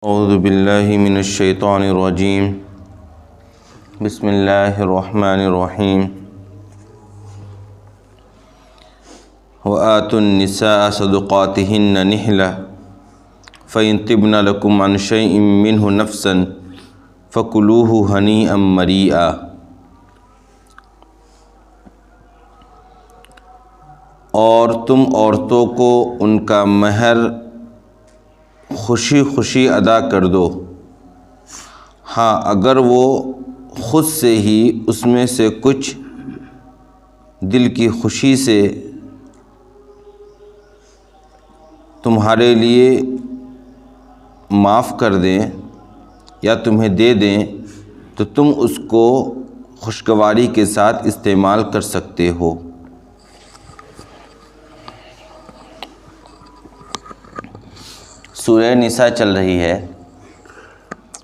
اعوذ باللہ من الشیطان الرجیم بسم اللہ الرحمن الرحیم وآتوا النساء صدقاتهن نحلة فإن طبن لكم عن شيء منه نفسا فكلوه هنيئا مريئا۔ اور تم عورتوں کو ان کا مہر خوشی خوشی ادا کر دو، ہاں اگر وہ خود سے ہی اس میں سے کچھ دل کی خوشی سے تمہارے لیے معاف کر دیں یا تمہیں دے دیں تو تم اس کو خوشگواری کے ساتھ استعمال کر سکتے ہو۔ سورہ نساء چل رہی ہے۔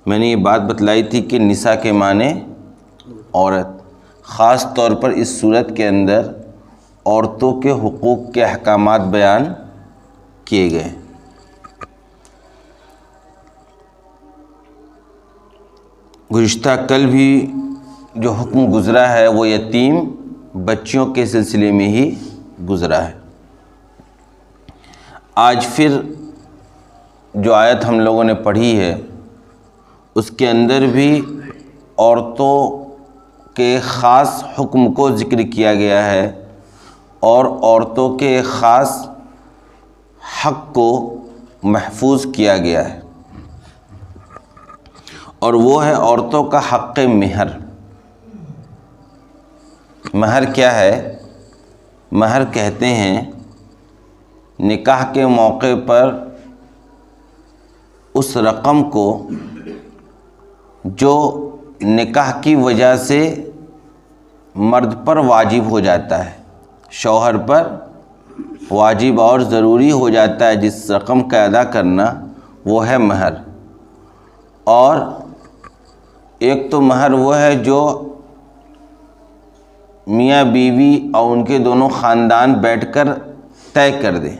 میں نے یہ بات بتلائی تھی کہ نساء کے معنی عورت، خاص طور پر اس صورت کے اندر عورتوں کے حقوق کے احکامات بیان کیے گئے۔ گزشتہ کل بھی جو حکم گزرا ہے وہ یتیم بچیوں کے سلسلے میں ہی گزرا ہے۔ آج پھر جو آیت ہم لوگوں نے پڑھی ہے اس کے اندر بھی عورتوں کے خاص حکم کو ذکر کیا گیا ہے اور عورتوں کے خاص حق کو محفوظ کیا گیا ہے، اور وہ ہے عورتوں کا حق مہر۔ مہر کیا ہے؟ مہر کہتے ہیں نکاح کے موقع پر اس رقم کو جو نکاح کی وجہ سے مرد پر واجب ہو جاتا ہے، شوہر پر واجب اور ضروری ہو جاتا ہے جس رقم کا ادا کرنا، وہ ہے مہر۔ اور ایک تو مہر وہ ہے جو میاں بیوی اور ان کے دونوں خاندان بیٹھ کر طے کر دیں،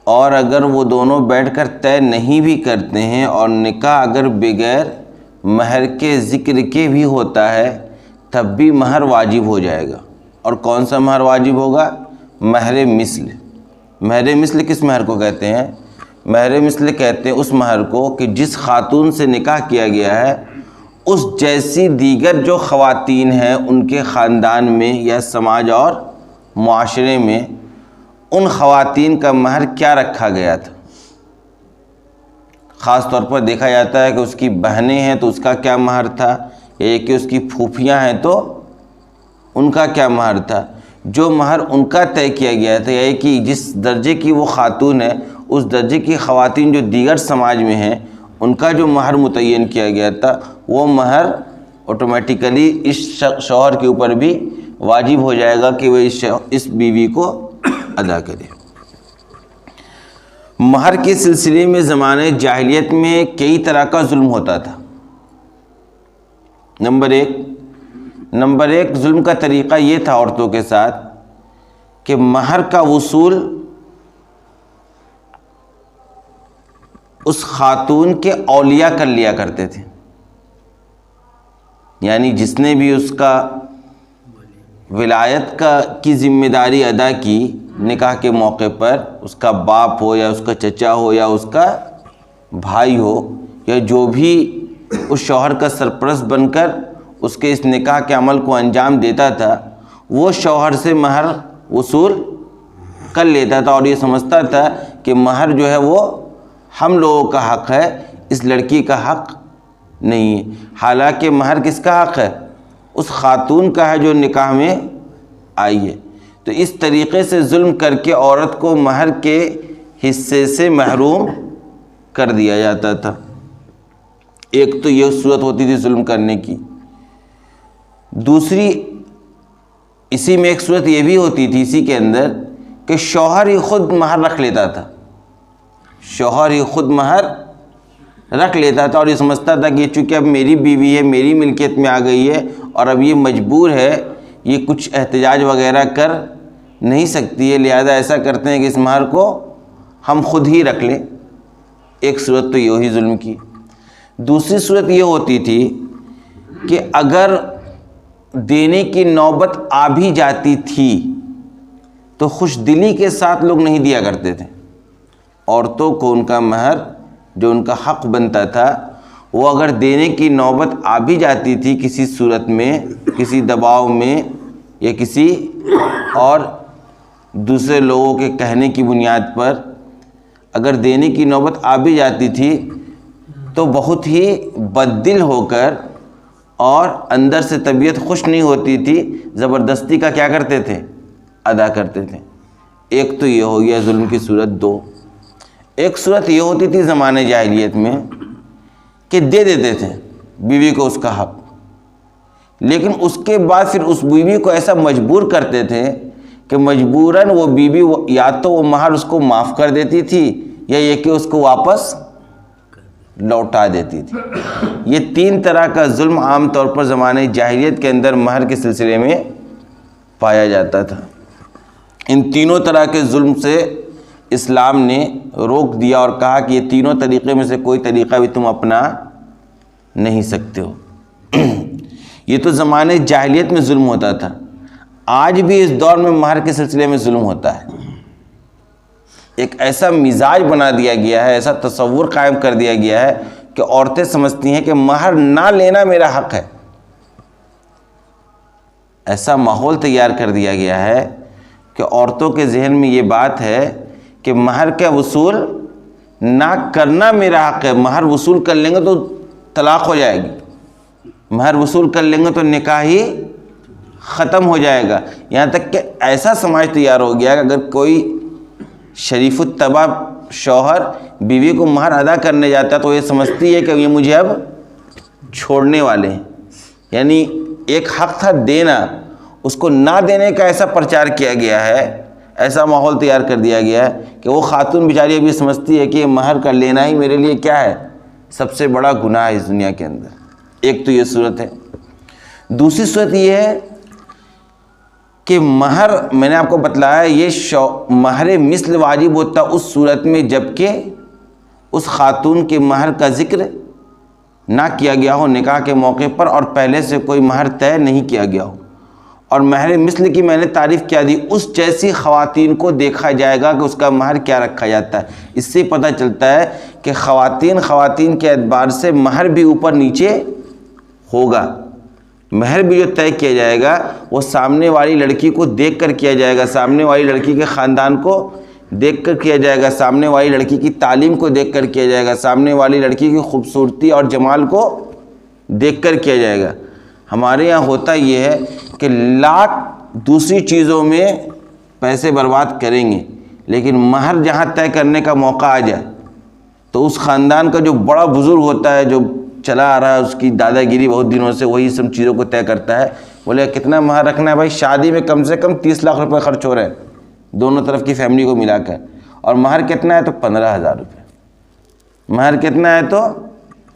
اور اگر وہ دونوں بیٹھ کر طے نہیں بھی کرتے ہیں اور نکاح اگر بغیر مہر کے ذکر کے بھی ہوتا ہے تب بھی مہر واجب ہو جائے گا۔ اور کون سا مہر واجب ہوگا؟ مہر مثل۔ مہر مثل کس مہر کو کہتے ہیں؟ مہر مثل کہتے ہیں اس مہر کو کہ جس خاتون سے نکاح کیا گیا ہے اس جیسی دیگر جو خواتین ہیں ان کے خاندان میں یا سماج اور معاشرے میں ان خواتین کا مہر کیا رکھا گیا تھا۔ خاص طور پر دیکھا جاتا ہے کہ اس کی بہنیں ہیں تو اس کا کیا مہر تھا، یا کہ اس کی پھوپھیاں ہیں تو ان کا کیا مہر تھا۔ جو مہر ان کا طے کیا گیا تھا، یا کہ جس درجے کی وہ خاتون ہے اس درجے کی خواتین جو دیگر سماج میں ہیں ان کا جو مہر متعین کیا گیا تھا، وہ مہر آٹومیٹیکلی اس شوہر کے اوپر بھی واجب ہو جائے گا کہ وہ اس بیوی کو ادا کرے۔ مہر کے سلسلے میں زمانے جاہلیت میں کئی طرح کا ظلم ہوتا تھا۔ نمبر ایک ظلم کا طریقہ یہ تھا عورتوں کے ساتھ کہ مہر کا وصول اس خاتون کے اولیاء کر لیا کرتے تھے، یعنی جس نے بھی اس کا ولایت کی ذمہ داری ادا کی نکاح کے موقع پر، اس کا باپ ہو یا اس کا چچا ہو یا اس کا بھائی ہو یا جو بھی اس شوہر کا سرپرست بن کر اس کے اس نکاح کے عمل کو انجام دیتا تھا، وہ شوہر سے مہر وصول کر لیتا تھا اور یہ سمجھتا تھا کہ مہر جو ہے وہ ہم لوگوں کا حق ہے، اس لڑکی کا حق نہیں ہے۔ حالانکہ مہر کس کا حق ہے؟ اس خاتون کا ہے جو نکاح میں آئی ہے۔ تو اس طریقے سے ظلم کر کے عورت کو مہر کے حصے سے محروم کر دیا جاتا تھا۔ ایک تو یہ صورت ہوتی تھی ظلم کرنے کی۔ دوسری اسی میں ایک صورت یہ بھی ہوتی تھی اسی کے اندر کہ شوہر ہی خود مہر رکھ لیتا تھا، شوہر ہی خود مہر رکھ لیتا تھا اور یہ سمجھتا تھا کہ چونکہ اب میری بیوی ہے، میری ملکیت میں آ گئی ہے اور اب یہ مجبور ہے، یہ کچھ احتجاج وغیرہ کر نہیں سکتی ہے، لہذا ایسا کرتے ہیں کہ اس مہر کو ہم خود ہی رکھ لیں۔ ایک صورت تو یہ ہوئی ظلم کی. دوسری صورت یہ ہوتی تھی کہ اگر دینے کی نوبت آ بھی جاتی تھی تو خوش دلی کے ساتھ لوگ نہیں دیا کرتے تھے. عورتوں کو ان کا مہر جو ان کا حق بنتا تھا وہ اگر دینے کی نوبت آ بھی جاتی تھی کسی صورت میں، کسی دباؤ میں یا کسی اور دوسرے لوگوں کے کہنے کی بنیاد پر اگر دینے کی نوبت آ بھی جاتی تھی تو بہت ہی بددل ہو کر اور اندر سے طبیعت خوش نہیں ہوتی تھی، زبردستی کا کیا کرتے تھے؟ ادا کرتے تھے. ایک تو یہ ہو گیا ظلم کی صورت. دو، ایک صورت یہ ہوتی تھی زمانے جاہلیت میں کہ دے دیتے تھے بیوی کو اس کا حق، لیکن اس کے بعد پھر اس بیوی کو ایسا مجبور کرتے تھے کہ مجبوراً وہ بیوی یا تو وہ مہر اس کو معاف کر دیتی تھی یا یہ کہ اس کو واپس لوٹا دیتی تھی. یہ تین طرح کا ظلم عام طور پر زمانے جاہلیت کے اندر مہر کے سلسلے میں پایا جاتا تھا. ان تینوں طرح کے ظلم سے اسلام نے روک دیا اور کہا کہ یہ تینوں طریقے میں سے کوئی طریقہ بھی تم اپنا نہیں سکتے ہو. یہ تو زمانے جاہلیت میں ظلم ہوتا تھا. آج بھی اس دور میں مہر کے سلسلے میں ظلم ہوتا ہے. ایک ایسا مزاج بنا دیا گیا ہے، ایسا تصور قائم کر دیا گیا ہے کہ عورتیں سمجھتی ہیں کہ مہر نہ لینا میرا حق ہے. ایسا ماحول تیار کر دیا گیا ہے کہ عورتوں کے ذہن میں یہ بات ہے کہ مہر کا وصول نہ کرنا میرا حق ہے. مہر وصول کر لیں گے تو طلاق ہو جائے گی، مہر وصول کر لیں گے تو نکاح ہی ختم ہو جائے گا. یہاں تک کہ ایسا سماج تیار ہو گیا کہ اگر کوئی شریف الطبع شوہر بیوی کو مہر ادا کرنے جاتا ہے تو یہ سمجھتی ہے کہ یہ مجھے اب چھوڑنے والے ہیں. یعنی ایک حق تھا دینا، اس کو نہ دینے کا ایسا پرچار کیا گیا ہے، ایسا ماحول تیار کر دیا گیا ہے کہ وہ خاتون بیچاری ابھی سمجھتی ہے کہ یہ مہر کا لینا ہی میرے لیے کیا ہے؟ سب سے بڑا گناہ ہے اس دنیا کے اندر. ایک تو یہ صورت ہے. دوسری صورت یہ ہے کہ مہر میں نے آپ کو بتلایا یہ مہر مثل واجب ہوتا اس صورت میں جب کہ اس خاتون کے مہر کا ذکر نہ کیا گیا ہو نکاح کے موقع پر اور پہلے سے کوئی مہر طے نہیں کیا گیا ہو. اور مہر مثل کی میں نے تعریف کیا دی، اس جیسی خواتین کو دیکھا جائے گا کہ اس کا مہر کیا رکھا جاتا ہے. اس سے پتہ چلتا ہے کہ خواتین کے اعتبار سے مہر بھی اوپر نیچے ہوگا. مہر بھی جو طے کیا جائے گا وہ سامنے والی لڑکی کو دیکھ کر کیا جائے گا، سامنے والی لڑکی کے خاندان کو دیکھ کر کیا جائے گا، سامنے والی لڑکی کی تعلیم کو دیکھ کر کیا جائے گا، سامنے والی لڑکی کی خوبصورتی اور جمال کو دیکھ کر کیا جائے گا. ہمارے یہاں ہوتا یہ ہے کہ لاکھ دوسری چیزوں میں پیسے برباد کریں گے، لیکن مہر جہاں طے کرنے کا موقع آ جائے تو اس خاندان کا جو بڑا بزرگ ہوتا ہے، جو چلا آ رہا ہے، اس کی دادا گیری بہت دنوں سے، وہی سب چیزوں کو طے کرتا ہے. بولے کتنا مہر رکھنا ہے بھائی؟ شادی میں کم سے کم 30 لاکھ روپے خرچ ہو رہے ہیں دونوں طرف کی فیملی کو ملا کر. اور مہر کتنا ہے تو 15,000 روپے. مہر کتنا ہے تو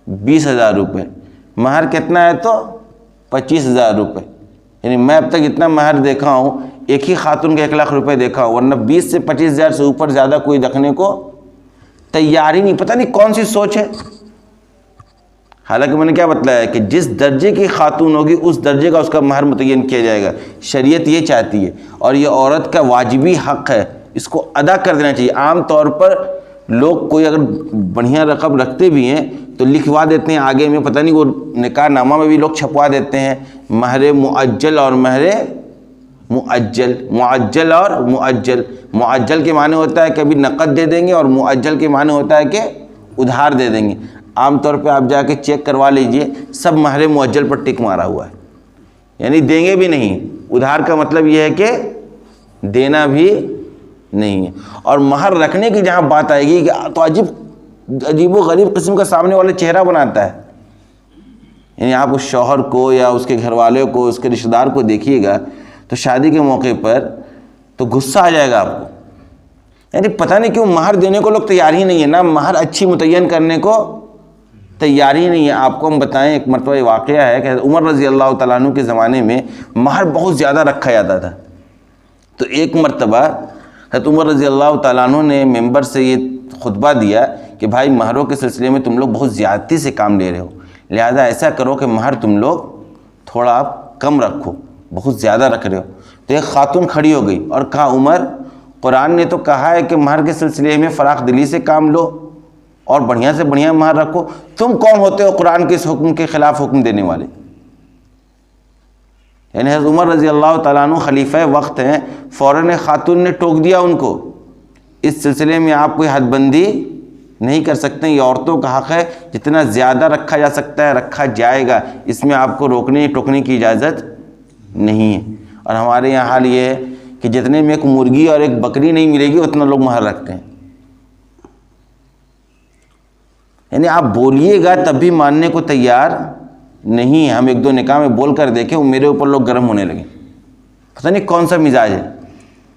20,000 روپے. مہر کتنا ہے تو 25,000 روپے. یعنی میں اب تک اتنا مہر دیکھا ہوں ایک ہی خاتون کے 1 لاکھ روپے دیکھا ہوں، ورنہ 20 سے 25,000 سے اوپر زیادہ کوئی رکھنے کو تیار ہی نہیں. پتہ نہیں کون سی سوچ ہے. حالانکہ میں نے کیا بتلایا کہ جس درجے کی خاتون ہوگی اس درجے کا اس کا مہر متعین کیا جائے گا. شریعت یہ چاہتی ہے اور یہ عورت کا واجبی حق ہے، اس کو ادا کر دینا چاہیے. عام طور پر لوگ کوئی اگر بڑھیا رقم رکھتے بھی ہیں تو لکھوا دیتے ہیں آگے میں، پتہ نہیں وہ نکاح نامہ میں بھی لوگ چھپوا دیتے ہیں مہر معجل اور مہر معجل. معجل اور معجل، معجل کے معنی ہوتا ہے کہ ابھی نقد دے دیں گے اور معجل کے معنی ہوتا ہے کہ ادھار دے دیں گے. عام طور پہ آپ جا کے چیک کروا لیجئے، سب مہر معجل پر ٹک مارا ہوا ہے، یعنی دیں گے بھی نہیں. ادھار کا مطلب یہ ہے کہ دینا بھی نہیں ہے. اور مہر رکھنے کی جہاں بات آئے گی تو عجیب و غریب قسم کا سامنے والا چہرہ بناتا ہے. یعنی آپ اس شوہر کو یا اس کے گھر والے کو، اس کے رشتہ دار کو دیکھیے گا تو شادی کے موقع پر تو غصہ آ جائے گا آپ کو. یعنی پتہ نہیں کیوں مہر دینے کو لوگ تیار ہی نہیں ہے، نہ مہر اچھی متعین کرنے کو تیار ہی نہیں ہے. آپ کو ہم بتائیں، ایک مرتبہ یہ واقعہ ہے کہ عمر رضی اللہ تعالیٰ عنہ کے زمانے میں مہر بہت زیادہ رکھا جاتا تھا. تو ایک مرتبہ حضرت عمر رضی اللہ تعالیٰ عنہ نے ممبر سے یہ خطبہ دیا کہ بھائی مہروں کے سلسلے میں تم لوگ بہت زیادتی سے کام لے رہے ہو، لہذا ایسا کرو کہ مہر تم لوگ تھوڑا آپ کم رکھو، بہت زیادہ رکھ رہے ہو۔ تو ایک خاتون کھڑی ہو گئی اور کہا عمر، قرآن نے تو کہا ہے کہ مہر کے سلسلے میں فراخ دلی سے کام لو اور بڑھیا سے بڑھیا مہر رکھو، تم کون ہوتے ہو قرآن کے اس حکم کے خلاف حکم دینے والے؟ یعنی حضرت عمر رضی اللہ تعالیٰ عنہ خلیفہ وقت ہیں، فوراً خاتون نے ٹوک دیا ان کو، اس سلسلے میں آپ کوئی حد بندی نہیں کر سکتے، یہ عورتوں کا حق ہے، جتنا زیادہ رکھا جا سکتا ہے رکھا جائے گا، اس میں آپ کو روکنے ٹوکنے کی اجازت نہیں ہے۔ اور ہمارے یہاں حال یہ ہے کہ جتنے میں ایک مرغی اور ایک بکری نہیں ملے گی اتنا لوگ مہر رکھتے ہیں، یعنی آپ بولیے گا تب بھی ماننے کو تیار نہیں ہے۔ ہم ایک دو نکاح میں بول کر دیکھیں، وہ میرے اوپر لوگ گرم ہونے لگے، پتہ نہیں کون سا مزاج ہے،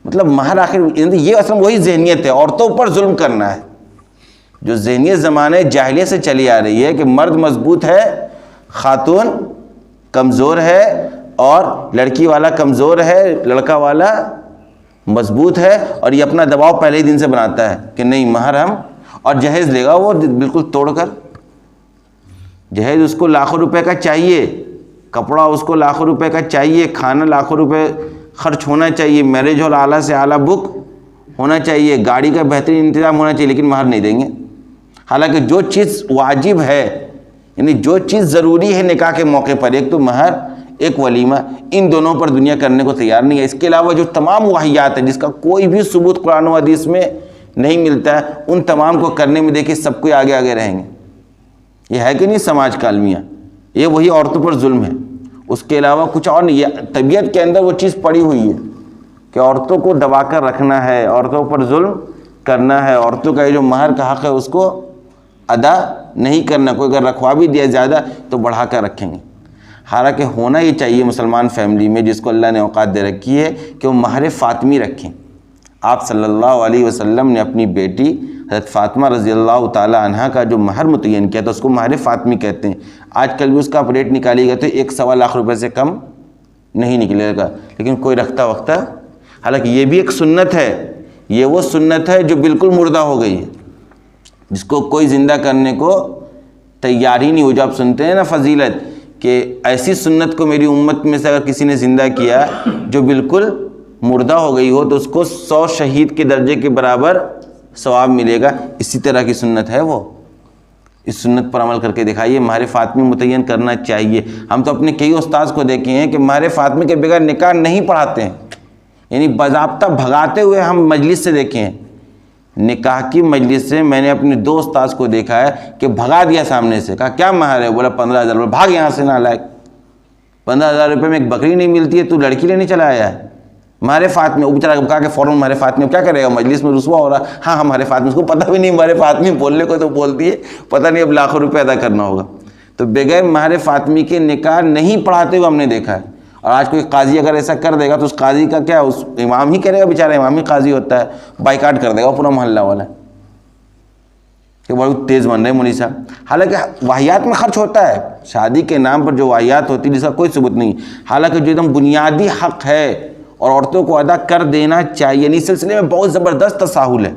مطلب مہر آخر یہ اصلا وہی ذہنیت ہے، عورتوں پر ظلم کرنا ہے، جو ذہنیت زمانے جاہلیت سے چلی آ رہی ہے کہ مرد مضبوط ہے، خاتون کمزور ہے، اور لڑکی والا کمزور ہے، لڑکا والا مضبوط ہے، اور یہ اپنا دباؤ پہلے ہی دن سے بناتا ہے کہ نہیں مہر ہم، اور جہیز لے گا وہ بالکل توڑ کر، جہیز اس کو لاکھوں روپے کا چاہیے، کپڑا اس کو لاکھوں روپے کا چاہیے، کھانا لاکھوں روپے خرچ ہونا چاہیے، میرج ہال اعلیٰ سے اعلیٰ بک ہونا چاہیے، گاڑی کا بہترین انتظام ہونا چاہیے، لیکن مہر نہیں دیں گے۔ حالانکہ جو چیز واجب ہے، یعنی جو چیز ضروری ہے نکاح کے موقع پر، ایک تو مہر ایک ولیمہ، ان دونوں پر دنیا کرنے کو تیار نہیں ہے۔ اس کے علاوہ جو تمام واحیات ہیں جس کا کوئی بھی ثبوت قرآن و حدیث میں نہیں ملتا ہے، ان تمام کو کرنے میں دیکھیں سب کوئی آگے آگے رہیں گے۔ یہ ہے کہ نہیں سماج کا المیہ، یہ وہی عورتوں پر ظلم ہے، اس کے علاوہ کچھ اور نہیں۔ یہ طبیعت کے اندر وہ چیز پڑی ہوئی ہے کہ عورتوں کو دبا کر رکھنا ہے، عورتوں پر ظلم کرنا ہے، عورتوں کا یہ جو مہر کا حق ہے اس کو ادا نہیں کرنا، کوئی اگر رکھوا بھی دیا زیادہ تو بڑھا کر رکھیں گے۔ حالانکہ ہونا یہ چاہیے مسلمان فیملی میں، جس کو اللہ نے اوقات دے رکھی ہے، کہ وہ مہر فاطمی رکھیں۔ آپ صلی اللہ علیہ وسلم نے اپنی بیٹی حضرت فاطمہ رضی اللہ تعالی عنہا کا جو مہر متعین کیا تھا اس کو مہر فاطمی کہتے ہیں۔ آج کل بھی اس کا ریٹ نکالی گئی تو 1.25 لاکھ روپے سے کم نہیں نکلے گا، لیکن کوئی رکھتا وقتا، حالانکہ یہ بھی ایک سنت ہے، یہ وہ سنت ہے جو بالکل مردہ ہو گئی ہے، جس کو کوئی زندہ کرنے کو تیار ہی نہیں ہو۔ جو آپ سنتے ہیں نا فضیلت کہ ایسی سنت کو میری امت میں سے اگر کسی نے زندہ کیا جو بالکل مردہ ہو گئی ہو تو اس کو 100 شہید کے درجے کے برابر ثواب ملے گا، اسی طرح کی سنت ہے وہ۔ اس سنت پر عمل کر کے دکھائیے، مہر فاطمی متعین کرنا چاہیے۔ ہم تو اپنے کئی استاذ کو دیکھے ہیں کہ مہر فاطمی کے بغیر نکاح نہیں پڑھاتے ہیں، یعنی باضابطہ بھگاتے ہوئے ہم مجلس سے دیکھے ہیں۔ نکاح کی مجلس سے میں نے اپنے 2 استاذ کو دیکھا ہے کہ بھگا دیا سامنے سے، کہا کیا مہر ہے؟ بولا 15,000 روپے، بھاگ یہاں سے نالائق، 15,000 روپے میں ایک بکری نہیں ملتی ہے، تو لڑکی لینے چلا آیا ہے؟ مہر فاطمی، وہ بیچارہ کہا کہ فوراً مہر فاطمی، کیا کرے گا مجلس میں رسوا ہو رہا، ہاں مہر فاطمی، اس کو پتہ بھی نہیں مہر فاطمی بولنے کو تو بولتی ہے، پتہ نہیں اب لاکھوں روپے ادا کرنا ہوگا۔ تو بغیر مہر فاطمی کے نکاح نہیں پڑھاتے ہوئے ہم نے دیکھا ہے۔ اور آج کوئی قاضی اگر ایسا کر دے گا تو اس قاضی کا کیا، اس امام ہی کرے گا، بیچارہ امام ہی قاضی ہوتا ہے، بائیکاٹ کر دے گا پورا محلہ والا کہ بہت تیز بن رہے مولوی صاحب۔ حالانکہ واحیات میں خرچ ہوتا ہے، شادی کے نام پر جو واحیات ہوتی ہے جس کا کوئی ثبوت نہیں، حالانکہ جو ایک دم بنیادی حق ہے اور عورتوں کو ادا کر دینا چاہیے، اس سلسلے میں بہت زبردست تساہل ہے۔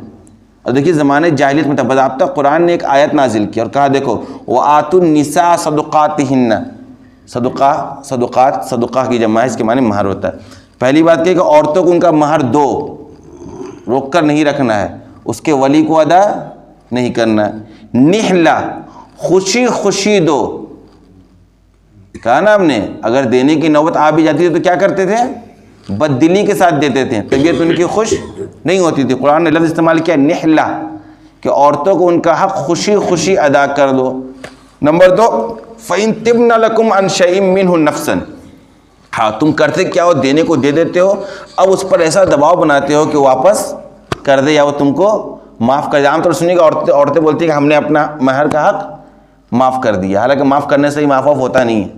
اور دیکھیے زمانے جاہلیت میں باضابطہ قرآن نے ایک آیت نازل کی اور کہا دیکھو وَآتُوا النِّسَاءَ صَدُقَاتِهِنَّ، صدقہ کی جمع ہے، اس کے معنی مہر ہوتا ہے۔ پہلی بات کہ عورتوں کو ان کا مہر دو، روک کر نہیں رکھنا ہے، اس کے ولی کو ادا نہیں کرنا ہے۔ نحلہ، خوشی خوشی دو، کہا نا ہم نے، اگر دینے کی نوبت آ بھی جاتی تھی تو کیا کرتے تھے؟ بد دلی کے ساتھ دیتے تھے، طبیعت ان کی خوش نہیں ہوتی تھی۔ قرآن نے لفظ استعمال کیا نحلہ، کہ عورتوں کو ان کا حق خوشی خوشی ادا کر دو۔ نمبر 2 فَإِن تِبْنَ لَكُمْ عَنْ شَيْءٍ مِّنْهُ نَفْسًا، ہاں تم کرتے کیا ہو، دینے کو دے دیتے ہو، اب اس پر ایسا دباؤ بناتے ہو کہ واپس کر دے یا وہ تم کو معاف کر دے۔ عام طور سنیے گا عورتیں بولتی ہیں کہ ہم نے اپنا مہر کا حق معاف کر دیا، حالانکہ معاف کرنے سے ہی معاف ہوتا نہیں ہے،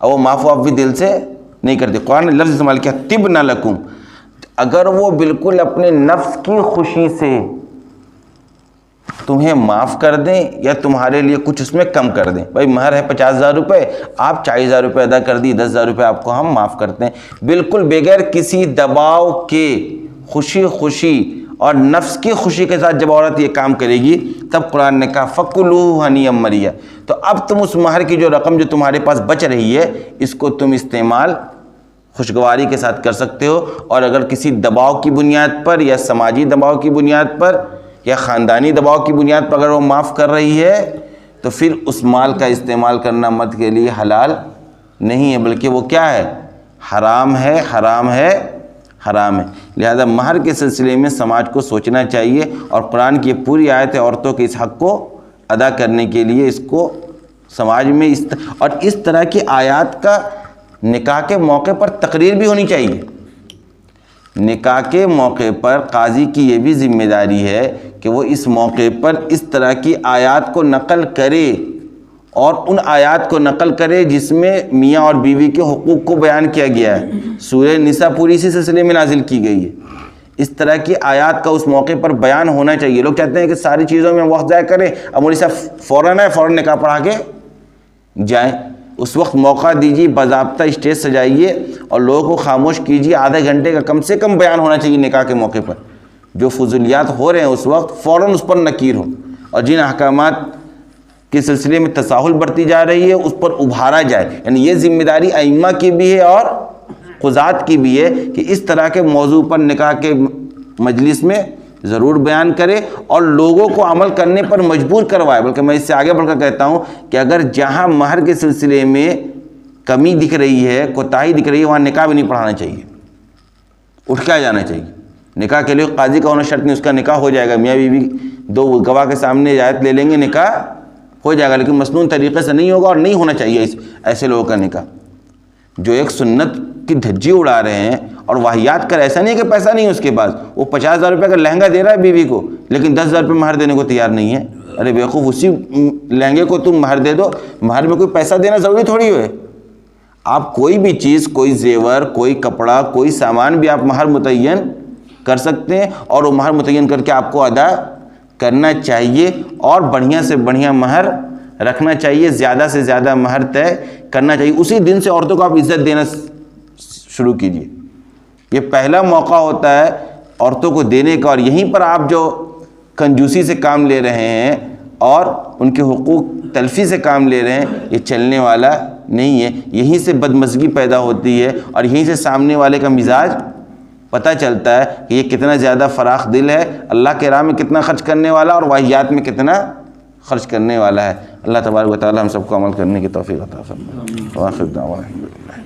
اور وہ معاف بھی دل سے نہیں کرتی۔ قرآن نے لفظ استعمال کیا تِبْنَ لَكُمْ، اگر وہ بالکل اپنے نفس کی خوشی سے تمہیں معاف کر دیں یا تمہارے لیے کچھ اس میں کم کر دیں، بھائی مہر ہے 50,000 روپے، آپ 40,000 روپے ادا کر دی، 10,000 روپے آپ کو ہم معاف کرتے ہیں، بالکل بغیر کسی دباؤ کے خوشی خوشی اور نفس کی خوشی کے ساتھ جب عورت یہ کام کرے گی تب قرآن نے کہا فَكُلُوهُ هَنِيًّا مَرِيًّا، تو اب تم اس مہر کی جو رقم جو تمہارے پاس بچ رہی ہے اس کو تم استعمال خوشگواری کے ساتھ کر سکتے ہو، اور اگر کسی دباؤ کی بنیاد پر یا سماجی دباؤ کی بنیاد پر یا خاندانی دباؤ کی بنیاد پر اگر وہ معاف کر رہی ہے تو پھر اس مال کا استعمال کرنا مرد کے لیے حلال نہیں ہے، بلکہ وہ کیا ہے؟ حرام ہے، حرام ہے، حرام ہے۔ لہذا مہر کے سلسلے میں سماج کو سوچنا چاہیے، اور قرآن کی پوری آیت عورتوں کے اس حق کو ادا کرنے کے لیے اس کو سماج میں اور اس طرح کی آیات کا نکاح کے موقع پر تقریر بھی ہونی چاہیے۔ نکاح کے موقع پر قاضی کی یہ بھی ذمہ داری ہے کہ وہ اس موقع پر اس طرح کی آیات کو نقل کرے، اور ان آیات کو نقل کرے جس میں میاں اور بیوی کے حقوق کو بیان کیا گیا ہے۔ سورہ نساء پوری اسی سلسلے میں نازل کی گئی ہے۔ اس طرح کی آیات کا اس موقع پر بیان ہونا چاہیے۔ لوگ چاہتے ہیں کہ ساری چیزوں میں وقت ضائع کریں، اب مولوی صاحب فوراً نکاح پڑھا کے جائیں۔ اس وقت موقع دیجیے، باضابطہ اسٹیج سجائیے اور لوگوں کو خاموش کیجیے، آدھے گھنٹے کا کم سے کم بیان ہونا چاہیے نکاح کے موقع پر۔ جو فضولیات ہو رہے ہیں اس وقت فوراً اس پر نکیر ہو، اور جن احکامات کے سلسلے میں تساہل برتی جا رہی ہے اس پر ابھارا جائے۔ یعنی یہ ذمہ داری ائمہ کی بھی ہے اور قضات کی بھی ہے کہ اس طرح کے موضوع پر نکاح کے مجلس میں ضرور بیان کرے اور لوگوں کو عمل کرنے پر مجبور کروائے۔ بلکہ میں اس سے آگے بڑھ کر کہتا ہوں کہ اگر جہاں مہر کے سلسلے میں کمی دکھ رہی ہے، کوتاہی دکھ رہی ہے، وہاں نکاح بھی نہیں پڑھانا چاہیے، اٹھ کے آ جانا چاہیے۔ نکاح کے لیے قاضی کا ہونا شرط نہیں، اس کا نکاح ہو جائے گا، میاں بیوی دو گواہ کے سامنے اجازت لے لیں گے، نکاح ہو جائے گا، لیکن مسنون طریقے سے نہیں ہوگا، اور نہیں ہونا چاہیے ایسے لوگوں کا نکاح جو ایک سنت کی دھجی اڑا رہے ہیں اور واہیات کر۔ ایسا نہیں ہے کہ پیسہ نہیں ہے اس کے پاس، وہ 50,000 روپے کا لہنگا دے رہا ہے بیوی کو لیکن 10,000 روپے مہر دینے کو تیار نہیں ہے۔ ارے بیوقوف، اسی لہنگے کو تم مہر دے دو، مہر میں کوئی پیسہ دینا ضروری تھوڑی ہے۔ آپ کوئی بھی چیز، کوئی زیور، کوئی کپڑا، کوئی سامان بھی آپ مہر متعین کر سکتے ہیں، اور وہ مہر متعین کر کے آپ کو ادا کرنا چاہیے، اور بڑھیا سے بڑھیا مہر رکھنا چاہیے، زیادہ سے زیادہ مہر طے کرنا چاہیے۔ اسی دن سے عورتوں کو آپ عزت دینا شروع کیجیے۔ یہ پہلا موقع ہوتا ہے عورتوں کو دینے کا، اور یہیں پر آپ جو کنجوسی سے کام لے رہے ہیں اور ان کے حقوق تلفی سے کام لے رہے ہیں، یہ چلنے والا نہیں ہے۔ یہیں سے بدمزگی پیدا ہوتی ہے، اور یہیں سے سامنے والے کا مزاج پتہ چلتا ہے کہ یہ کتنا زیادہ فراخ دل ہے، اللہ کے راہ میں کتنا خرچ کرنے والا اور واہیات میں کتنا خرچ کرنے والا ہے۔ اللہ تبارک و تعالی ہم سب کو عمل کرنے کی توفیق عطا فرمائے۔ وآخر دعوانا الحمدللہ۔